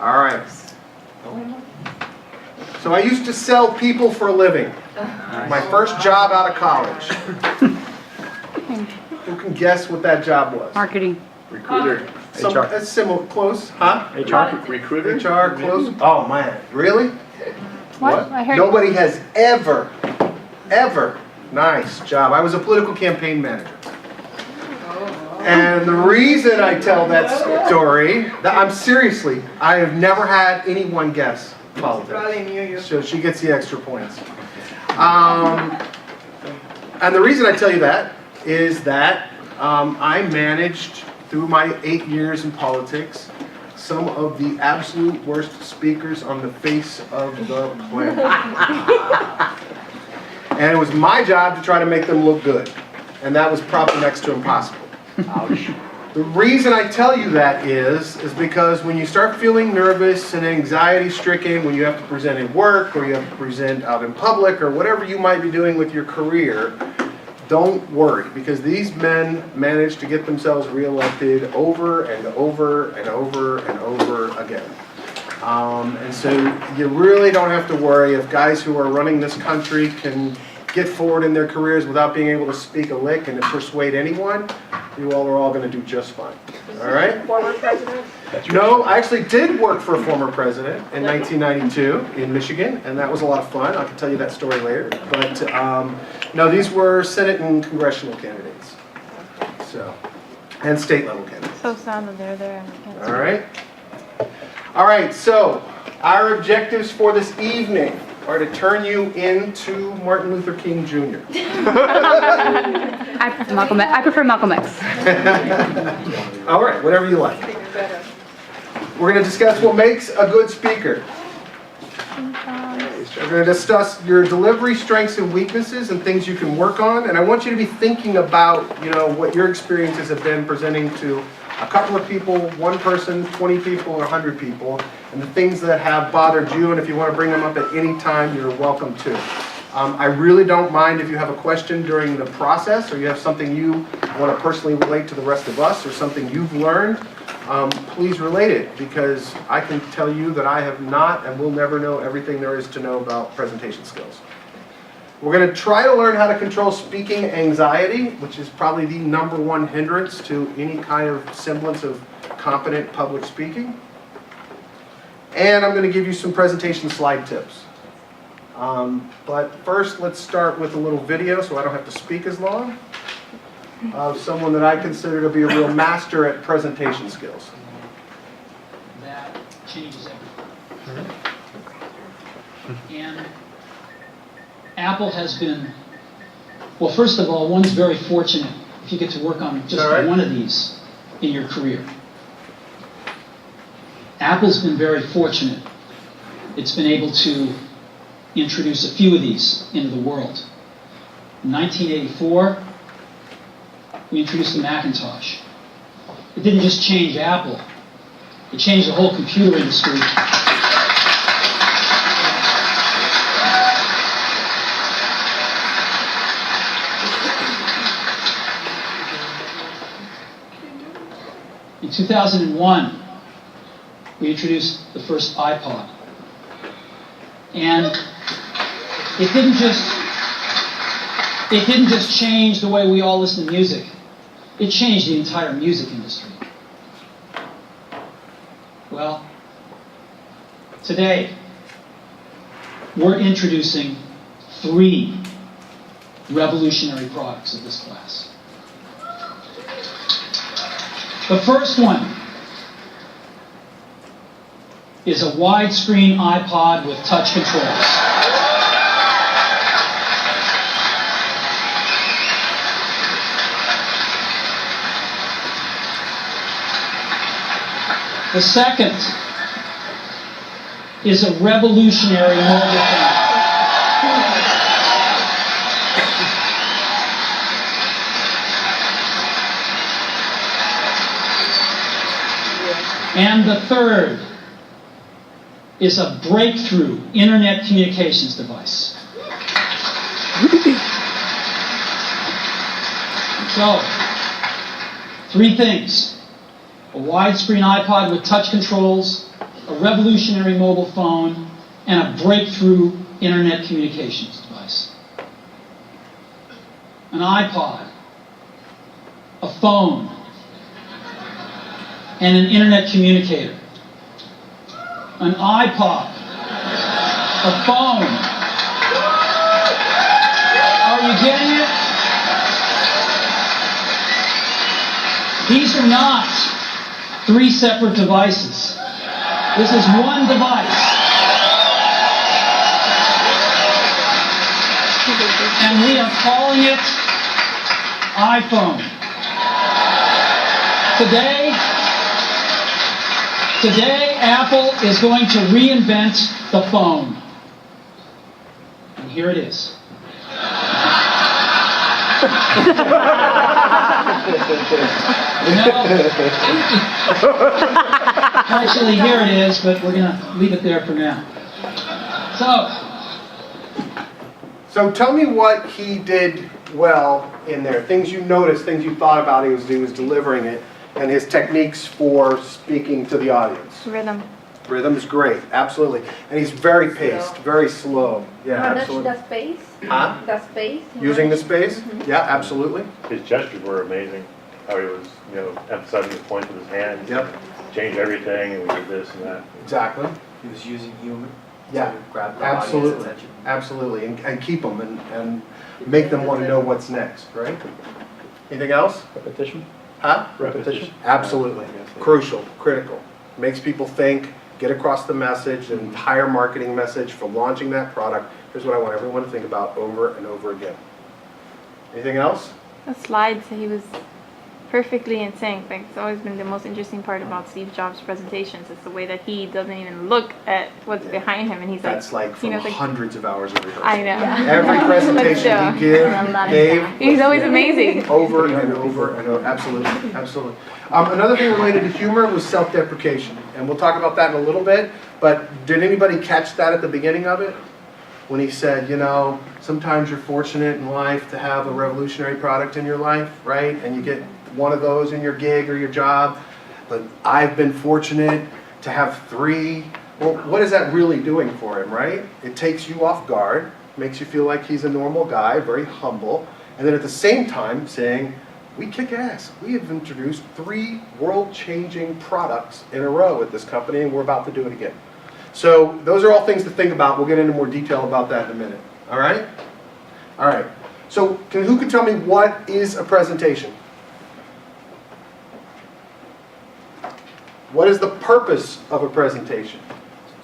All right. So I used to sell people for a living. My first job out of college. Who can guess what that job was? Marketing. Recruiter. That's similar, close, huh? HR. Recruiter. HR, close. Oh man, really? What? I heard. Nobody has ever, nice job. I was a political campaign manager. And the reason I tell that story, seriously, I have never had anyone guess politics. So she gets the extra points. And the reason I tell you that is that I managed, through my 8 years in politics, some of the absolute worst speakers on the face of the planet. And it was my job to try to make them look good. And that was probably next to impossible. Ouch. The reason I tell you that is because when you start feeling nervous and anxiety-stricken, when you have to present at work, or you have to present out in public, or whatever you might be doing with your career, don't worry, because these men managed to get themselves reelected over and over and over and over again. And so you really don't have to worry if guys who are running this country can get forward in their careers without being able to speak a lick and to persuade anyone. You all are all going to do just fine. All right? Former president? No, I actually did work for a former president in 1992 in Michigan, and that was a lot of fun. I can tell you that story later. But no, these were Senate and congressional candidates, so, and state level candidates. So sad that they're there. All right. All right. So our objectives for this evening are to turn you into Martin Luther King Jr. I prefer Malcolm X. All right, whatever you like. We're going to discuss what makes a good speaker. We're going to discuss your delivery strengths and weaknesses and things you can work on. And I want you to be thinking about, what your experiences have been presenting to a couple of people, one person, 20 people, or 100 people, and the things that have bothered you. And if you want to bring them up at any time, you're welcome to. I really don't mind if you have a question during the process, or you have something you want to personally relate to the rest of us, or something you've learned. Please relate it, because I can tell you that I have not and will never know everything there is to know about presentation skills. We're going to try to learn how to control speaking anxiety, which is probably the #1 hindrance to any kind of semblance of competent public speaking. And I'm going to give you some presentation slide tips. But first, let's start with a little video so I don't have to speak as long, of someone that I consider to be a real master at presentation skills. That changes everything. And Apple has been, well, first of all, one's very fortunate if you get to work on just one of these in your career. Apple's been very fortunate. It's been able to introduce a few of these into the world. In 1984, we introduced the Macintosh. It didn't just change Apple, it changed the whole computer industry. In 2001, we introduced the first iPod. And it didn't just change the way we all listen to music. It changed the entire music industry. Well, today, we're introducing 3 revolutionary products of this class. The first one is a widescreen iPod with touch controls. The second is a revolutionary mobile phone. And the third is a breakthrough internet communications device. So, Three things: a widescreen iPod with touch controls, a revolutionary mobile phone, and a breakthrough internet communications device. An iPod, a phone, and an internet communicator. An iPod, a phone. Are you getting it? These are not three separate devices. This is one device. And we are calling it iPhone. Today, Apple is going to reinvent the phone. And here it is. Actually, here it is, but we're going to leave it there for now. So tell me what he did well in there. Things you noticed, things you thought about as he was delivering it, and his techniques for speaking to the audience. Rhythm. Rhythm is great, absolutely. And he's very paced, very slow. Yeah, absolutely. The space? Huh? The space? Using the space? Yeah, absolutely. His gestures were amazing. How he was, emphasizing the points with his hands. Yep. Change everything, and we did this and that. Exactly. He was using humor Yeah, to grab the audience absolutely. attention. Absolutely. And keep them and make them want to know what's next, right? Anything else? Repetition? Huh? Repetition? Absolutely. Crucial, critical. Makes people think, get across the message, the entire marketing message for launching that product. Here's what I want everyone to think about over and over again. Anything else? The slides, he was perfectly in sync. Like, it's always been the most interesting part about Steve Jobs' presentations. It's the way that he doesn't even look at what's behind him, and he's That's like he from knows, like, hundreds of hours of rehearsal. I know. Every presentation he gave He's always amazing. over and over and over. Absolutely, absolutely. Another thing related to humor was self-deprecation, and we'll talk about that in a little bit. But did anybody catch that at the beginning of it? When he said, sometimes you're fortunate in life to have a revolutionary product in your life, right? And you get one of those in your gig or your job. But I've been fortunate to have three. Well, what is that really doing for him, right? It takes you off guard, makes you feel like he's a normal guy, very humble. And then at the same time saying, we kick ass. We have introduced 3 world-changing products in a row at this company, and we're about to do it again. So those are all things to think about. We'll get into more detail about that in a minute. All right? All right. So who can tell me what is a presentation? What is the purpose of a presentation?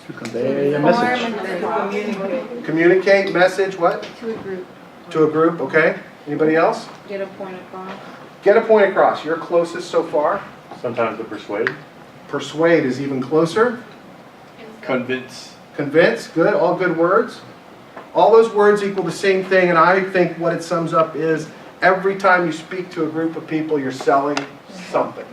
To convey a message. Communicate, message, what? To a group. To a group, okay. Anybody else? Get a point across. Get a point across. You're closest so far. Sometimes to persuade. Persuade is even closer. Convince. Convince, good, all good words. All those words equal the same thing, and I think what it sums up is every time you speak to a group of people, you're selling something.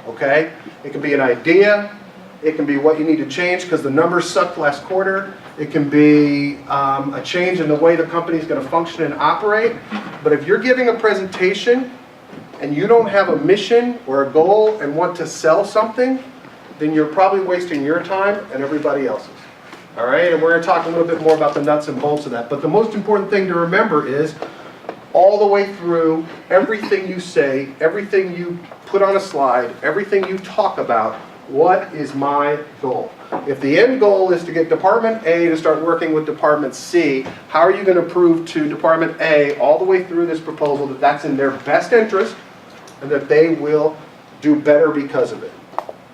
Okay? It can be an idea. It can be what you need to change because the numbers sucked last quarter. It can be a change in the way the company is going to function and operate. But if you're giving a presentation and you don't have a mission or a goal and want to sell something, then you're probably wasting your time and everybody else's. All right? And we're going to talk a little bit more about the nuts and bolts of that. But the most important thing to remember is all the way through, everything you say, everything you put on a slide, everything you talk about, what is my goal? If the end goal is to get Department A to start working with Department C, how are you going to prove to Department A all the way through this proposal that that's in their best interest and that they will do better because of it?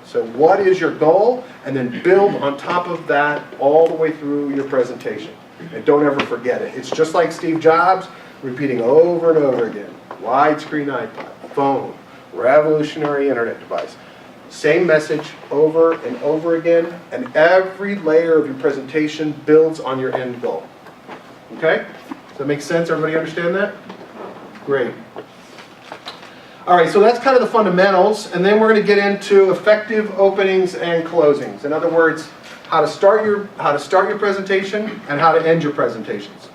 So what is your goal? And then build on top of that all the way through your presentation. And don't ever forget it. It's just like Steve Jobs repeating over and over again. Widescreen iPod, phone, revolutionary internet device. Same message over and over again, and every layer of your presentation builds on your end goal. Okay? Does that make sense? Everybody understand that? Great. All right, so that's kind of the fundamentals, and then we're going to get into effective openings and closings. In other words, how to start your presentation and how to end your presentations.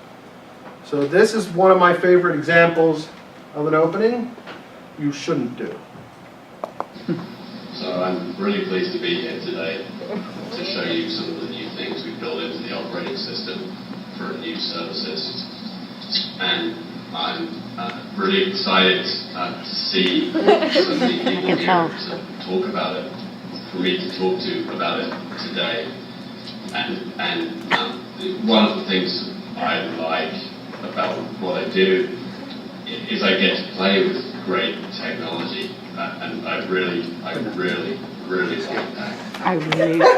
So this is one of my favorite examples of an opening. you shouldn't do. So I'm really pleased to be here today to show you some of the new things we've built into the operating system for new services. And I'm really excited to see so many people here to talk about it, for me to talk to about it today. And one of the things I like about what I do is I get to play with great technology, and I really like that. I really like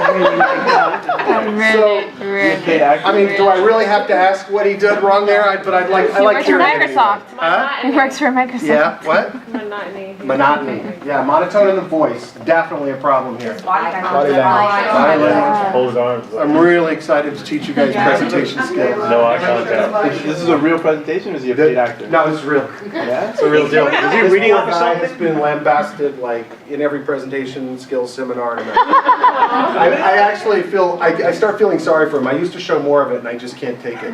that. I mean, do I really have to ask what he did wrong there? But I like He works for hearing it anyway. Microsoft. Huh? He works for Microsoft. Yeah, what? Monotony. Monotony. Yeah, monotone in the voice, definitely a problem here. Body Body language. Hold his arms. I'm really excited to teach you guys presentation skills. No eye contact. This is a real presentation, or is he a paid actor? No, this is real. Yeah? It's a real deal. Is he reading off of This guy has something? been lambasted like in every presentation skills seminar in America. I actually feel, I start feeling sorry for him. I used to show more of it and I just can't take it.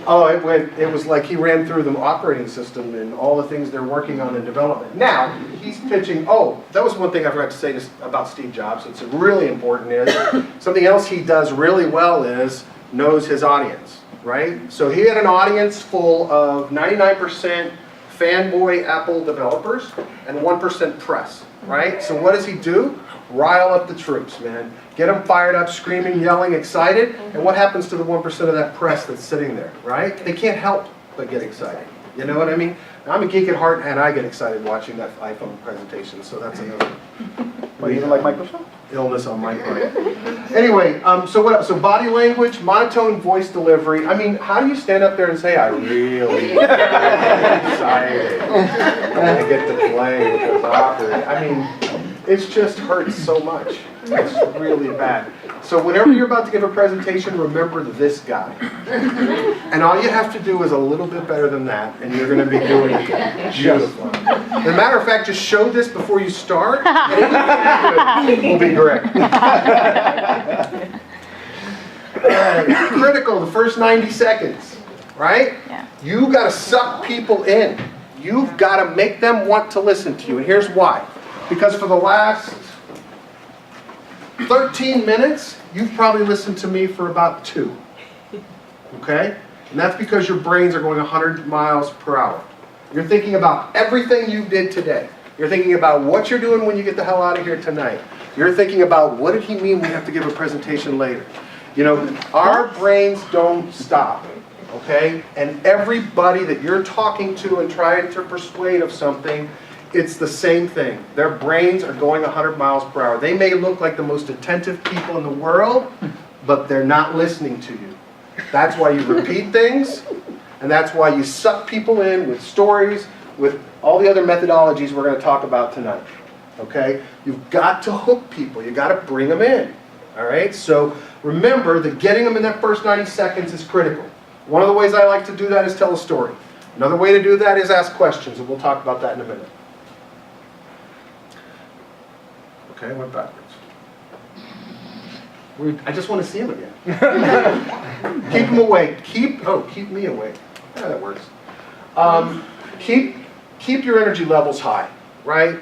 Oh, it was like he ran through the operating system and all the things they're working on in development. Now, he's pitching, oh, that was one thing I forgot to say about Steve Jobs. It's really important is, something else he does really well is knows his audience, right? So he had an audience full of 99% fanboy Apple developers and 1% press, right? So what does he do? Rile up the troops, man. Get them fired up, screaming, yelling, excited. And what happens to the 1% of that press that's sitting there, right? They can't help but get excited. You know what I mean? I'm a geek at heart, and I get excited watching that iPhone presentation, so that's another illness on my part. Anyway, so what else? So body language, monotone voice delivery. I mean, how do you stand up there and say, I really get excited and I get to play with this operator? I mean, it just hurts so much. It's really bad. So whenever you're about to give a presentation, remember this guy. And all you have to do is a little bit better than that, and you're going to be doing it beautiful. As a matter of fact, just show this before you start, and it will be correct. Critical, the first 90 seconds, right? Yeah. You got to suck people in. You've got to make them want to listen to you, and here's why. Because for the last 13 minutes, you've probably listened to me for about 2. Okay? And that's because your brains are going 100 miles per hour. You're thinking about everything you did today. You're thinking about what you're doing when you get the hell out of here tonight. You're thinking about what did he mean we have to give a presentation later. You know, our brains don't stop. Okay? And everybody that you're talking to and trying to persuade of something, it's the same thing. Their brains are going 100 miles per hour. They may look like the most attentive people in the world, but they're not listening to you. That's why you repeat things, and that's why you suck people in with stories, with all the other methodologies we're going to talk about tonight. Okay? You've got to hook people. You've got to bring them in. All right? So remember that getting them in that first 90 seconds is critical. One of the ways I like to do that is tell a story. Another way to do that is ask questions, and we'll talk about that in a minute. Okay, went backwards. I just want to see him again. Keep him awake. Keep me awake. Yeah, that works. Keep your energy levels high, right?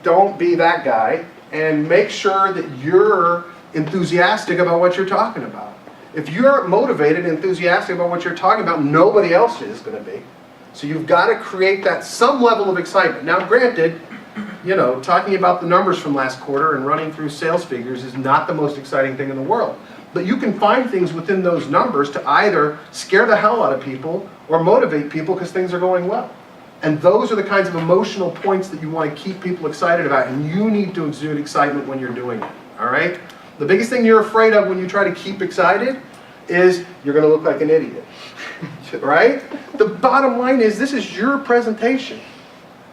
Don't be that guy, and make sure that you're enthusiastic about what you're talking about. If you're motivated and enthusiastic about what you're talking about, nobody else is going to be. So you've got to create that some level of excitement. Now, granted, you know, talking about the numbers from last quarter and running through sales figures is not the most exciting thing in the world. But you can find things within those numbers to either scare the hell out of people or motivate people because things are going well. And those are the kinds of emotional points that you want to keep people excited about, and you need to exude excitement when you're doing it, all right? The biggest thing you're afraid of when you try to keep excited is you're going to look like an idiot, right? The bottom line is this is your presentation.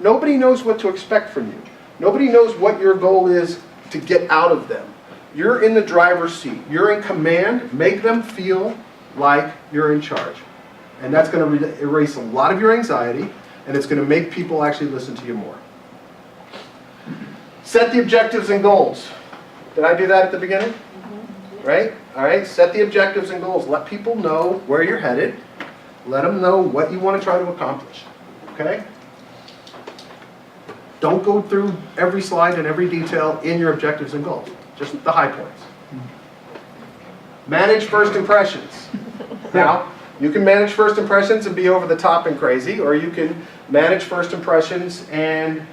Nobody knows what to expect from you. Nobody knows what your goal is to get out of them. You're in the driver's seat. You're in command. Make them feel like you're in charge. And that's going to erase a lot of your anxiety, and it's going to make people actually listen to you more. Set the objectives and goals. Did I do that at the beginning? Mm-hmm. Right? All right. Set the objectives and goals. Let people know where you're headed. Let them know what you want to try to accomplish. okay? Don't go through every slide and every detail in your objectives and goals, just the high points. Manage first impressions. Now, you can manage first impressions and be over the top and crazy, or you can manage first impressions and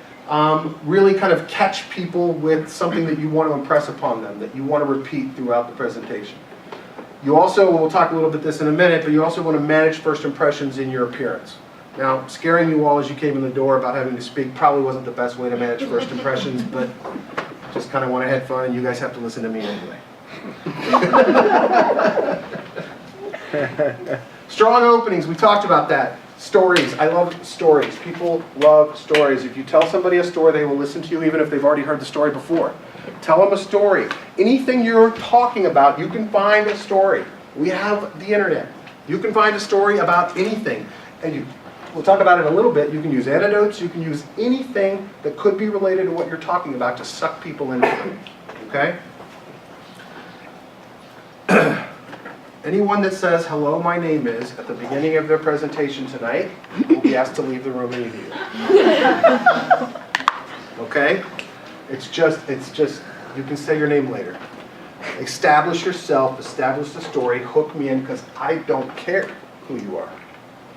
really kind of catch people with something that you want to impress upon them, that you want to repeat throughout the presentation. You also, we'll talk a little bit this in a minute, but you also want to manage first impressions in your appearance. Now, scaring you all as you came in the door about having to speak probably wasn't the best way to manage first impressions, but just kind of want to have fun, and you guys have to listen to me anyway. Strong openings, we talked about that. Stories, I love stories. People love stories. If you tell somebody a story, they will listen to you even if they've already heard the story before. Tell them a story. Anything you're talking about, you can find a story. We have the internet. You can find a story about anything. And we'll talk about it in a little bit. You can use anecdotes. You can use anything that could be related to what you're talking about to suck people into it. Okay? Anyone that says, hello, my name is, at the beginning of their presentation tonight, will be asked to leave the room immediately. Okay? It's just, you can say your name later. Establish yourself, establish the story, hook me in, because I don't care who you are.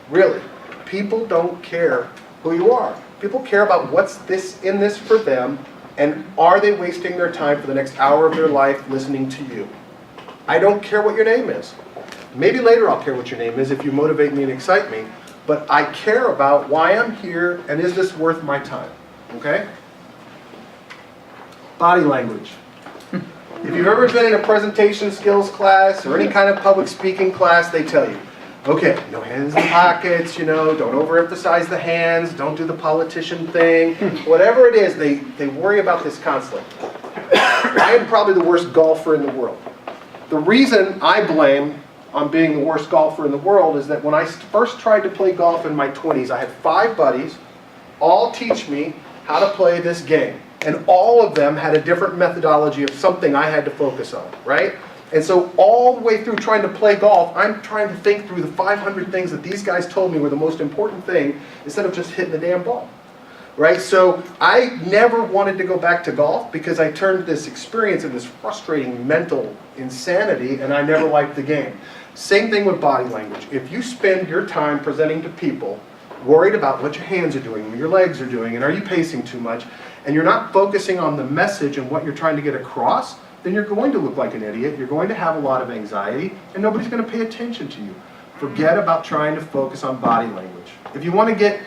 Really. People don't care who you are. People care about what's in this for them, and are they wasting their time for the next hour of their life listening to you. I don't care what your name is. Maybe later I'll care what your name is if you motivate me and excite me, but I care about why I'm here and is this worth my time, okay? Body language. If you've ever been in a presentation skills class or any kind of public speaking class, they tell you, okay, no hands in the pockets, don't overemphasize the hands, don't do the politician thing. Whatever it is, they worry about this constantly. I am probably the worst golfer in the world. The reason I blame on being the worst golfer in the world is that when I first tried to play golf in my 20s, I had 5 buddies all teach me how to play this game. And all of them had a different methodology of something I had to focus on, right? And so all the way through trying to play golf, I'm trying to think through the 500 things that these guys told me were the most important thing instead of just hitting the damn ball. Right? So I never wanted to go back to golf because I turned this experience into this frustrating mental insanity, and I never liked the game. Same thing with body language. If you spend your time presenting to people worried about what your hands are doing, what your legs are doing, and are you pacing too much, and you're not focusing on the message and what you're trying to get across, then you're going to look like an idiot, you're going to have a lot of anxiety, and nobody's going to pay attention to you. Forget about trying to focus on body language. If you want to get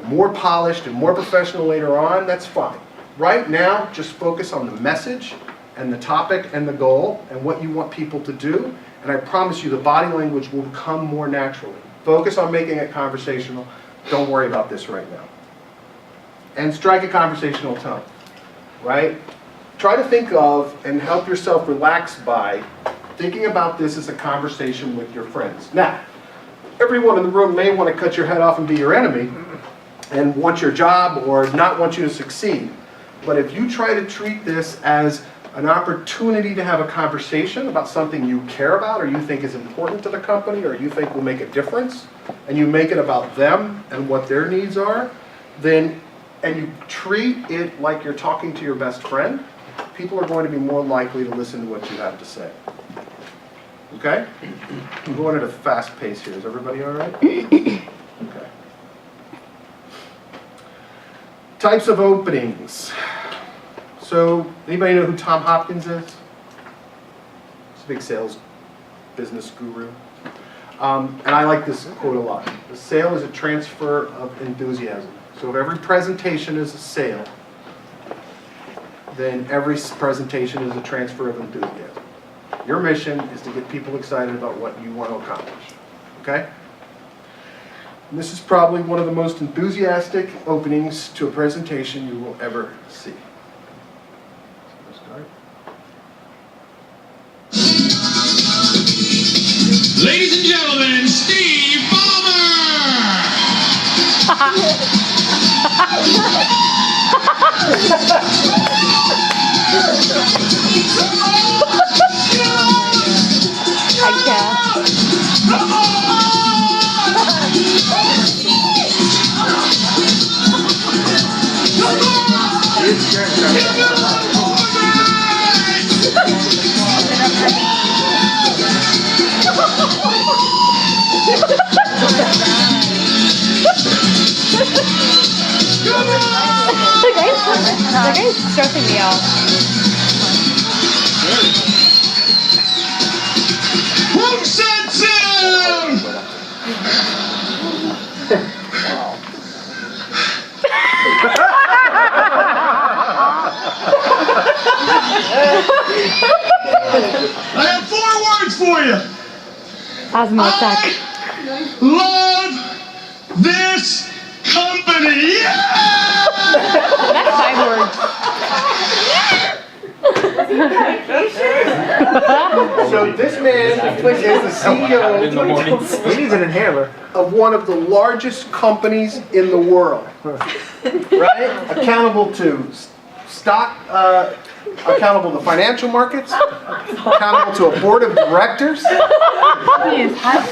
more polished and more professional later on, that's fine. Right now, just focus on the message and the topic and the goal and what you want people to do, and I promise you the body language will come more naturally. Focus on making it conversational. Don't worry about this right now. And strike a conversational tone, right? Try to think of and help yourself relax by thinking about this as a conversation with your friends. Now, everyone in the room may want to cut your head off and be your enemy and want your job or not want you to succeed. But if you try to treat this as an opportunity to have a conversation about something you care about or you think is important to the company or you think will make a difference, and you make it about them and what their needs are, then, and you treat it like you're talking to your best friend, people are going to be more likely to listen to what you have to say. Okay? I'm going at a fast pace here. Is everybody all right? Okay. Types of openings. So, anybody know who Tom Hopkins is? He's a big sales business guru. And I like this quote a lot. The sale is a transfer of enthusiasm. So if every presentation is a sale, then every presentation is a transfer of enthusiasm. Your mission is to get people excited about what you want to accomplish. Okay? And this is probably one of the most enthusiastic openings to a presentation you will ever see. So let's start. Ladies and gentlemen, Steve I can't. That guy's stressing me out. Who said so? I have 4 words for you. Asthma attack. Love this company. Yeah! That's 5 words. So this man is the CEO He needs an inhaler. of one of the largest companies in the world, right? Accountable to stock, accountable to financial markets, accountable to a board of directors. He is hot.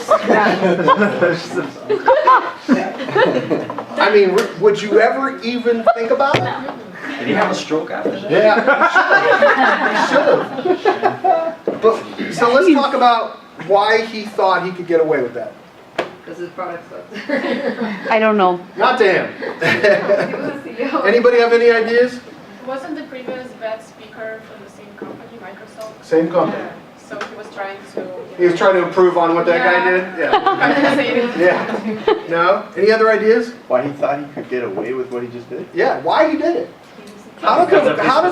I mean, would you ever even think about it? Did he have a stroke after that? Yeah, should have. But so let's talk about why he thought he could get away with that. Because his product sucks. I don't know. Not to him. He was a CEO. Anybody have any ideas? Wasn't the previous vet speaker from the same company, Microsoft? Same company. So he was trying to. He was trying to improve on what that guy did? Yeah. Yeah. No? Any other ideas? Why he thought he could get away with what he just did? Yeah, why he did it? How did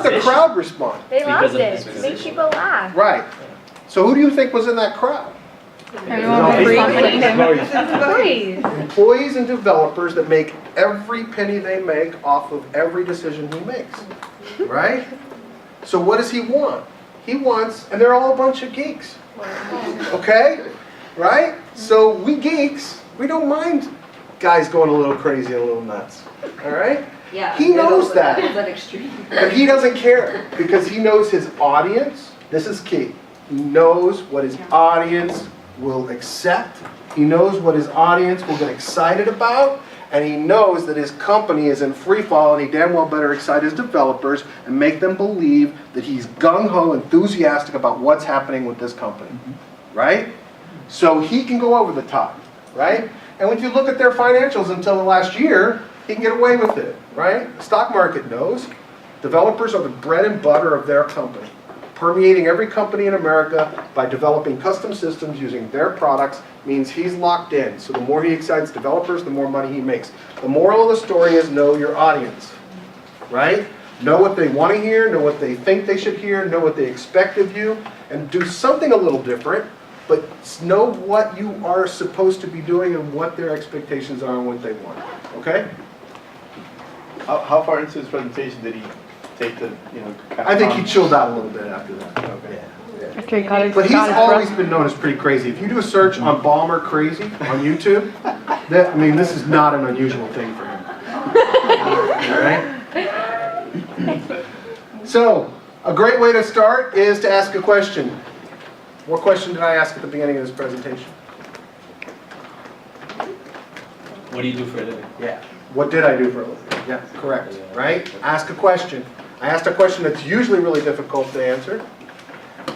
the crowd respond? They Because loved of his it. position. Make people laugh. Right. So who do you think was in that crowd? Everyone was freaking him. Employees. Employees and developers that make every penny they make off of every decision he makes. Right? So what does he want? He wants, and they're all a bunch of geeks. Okay? Right? So we geeks, we don't mind guys going a little crazy and a little nuts. All right? Yeah. He knows that. It's that extreme. But he doesn't care because he knows his audience. This is key. He knows what his audience will accept. He knows what his audience will get excited about. And he knows that his company is in free fall, and he damn well better excite his developers and make them believe that he's gung-ho enthusiastic about what's happening with this company. Right? So he can go over the top. Right? And when you look at their financials until the last year, he can get away with it. Right? The stock market knows. Developers are the bread and butter of their company, permeating every company in America by developing custom systems using their products means he's locked in. So the more he excites developers, the more money he makes. The moral of the story is know your audience, right? Know what they want to hear, know what they think they should hear, know what they expect of you, and do something a little different, but know what you are supposed to be doing and what their expectations are and what they want, okay? How far into his presentation did he take the, I think he chilled out a little bit after that. Okay. After he got his, But he's got his always breath. been known as pretty crazy. If you do a search on Ballmer crazy on YouTube, this is not an unusual thing for him. All right? So, a great way to start is to ask a question. What question did I ask at the beginning of this presentation? What do you do for a living? Yeah. What did I do for a living? Yeah, correct. Right? Ask a question. I asked a question that's usually really difficult to answer.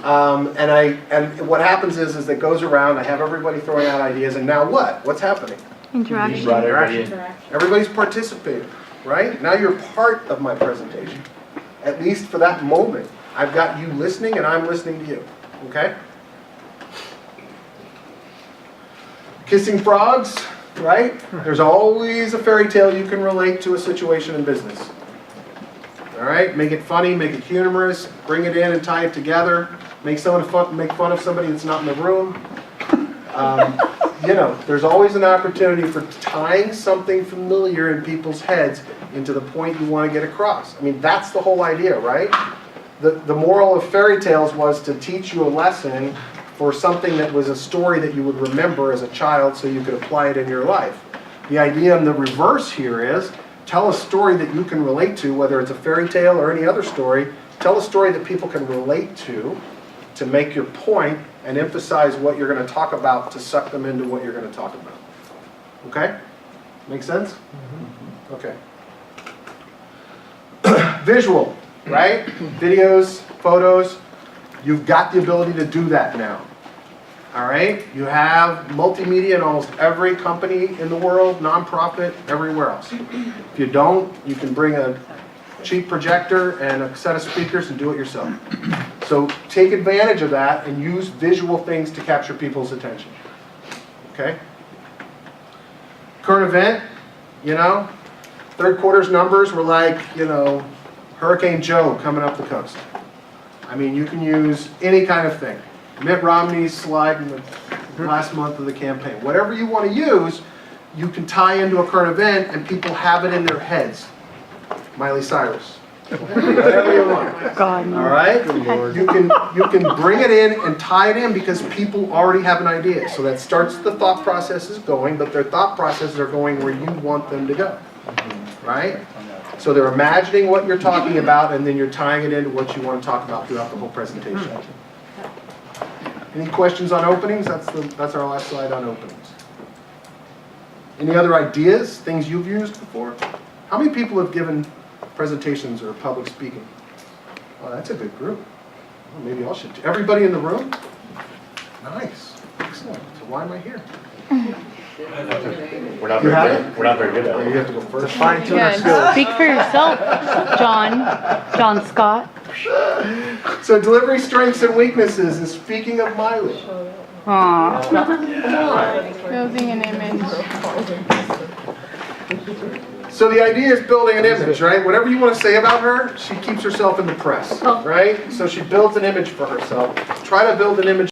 And what happens is it goes around, I have everybody throwing out ideas, and now what? What's happening? Interaction. Brought everybody in. Everybody's participating, right? Now you're part of my presentation, at least for that moment. I've got you listening and I'm listening to you, okay? Kissing frogs, right? There's always a fairy tale you can relate to a situation in business. All right, make it funny, make it humorous, bring it in and tie it together, make fun of somebody that's not in the room. There's always an opportunity for tying something familiar in people's heads into the point you want to get across. I mean, that's the whole idea, right? The moral of fairy tales was to teach you a lesson for something that was a story that you would remember as a child so you could apply it in your life. The idea in the reverse here is, tell a story that you can relate to, whether it's a fairy tale or any other story. Tell a story that people can relate to make your point and emphasize what you're going to talk about to suck them into what you're going to talk about. Okay? Make sense? Okay. Visual, right? Videos, photos. You've got the ability to do that now. All right? You have multimedia in almost every company in the world, nonprofit, everywhere else. If you don't, you can bring a cheap projector and a set of speakers and do it yourself. So take advantage of that and use visual things to capture people's attention. Okay? Current event, you know, third quarter's numbers were like, you know, Hurricane Joe coming up the coast. I mean, you can use any kind of thing. Mitt Romney's slide in the last month of the campaign. Whatever you want to use, you can tie into a current event and people have it in their heads. Miley Cyrus. Whatever you want. God, no. All right? You can bring it in and tie it in because people already have an idea. So that starts the thought processes going, but their thought processes are going where you want them to go. Right? So they're imagining what you're talking about and then you're tying it into what you want to talk about throughout the whole presentation. Any questions on openings? That's our last slide on openings. Any other ideas, things you've used before? How many people have given presentations or public speaking? Oh, that's a good group. Well, maybe I should. Everybody in the room? Nice. Excellent. So why am I here? We're not You have very good. We're not very good at Oh, it. you have to go first. Good. Speak for yourself, John Scott. So delivery strengths and weaknesses, and speaking of Miley. Aww. Come on. Building an image. So the idea is building an image, right? Whatever you want to say about her, she keeps herself in the press, right? So she builds an image for herself. Try to build an image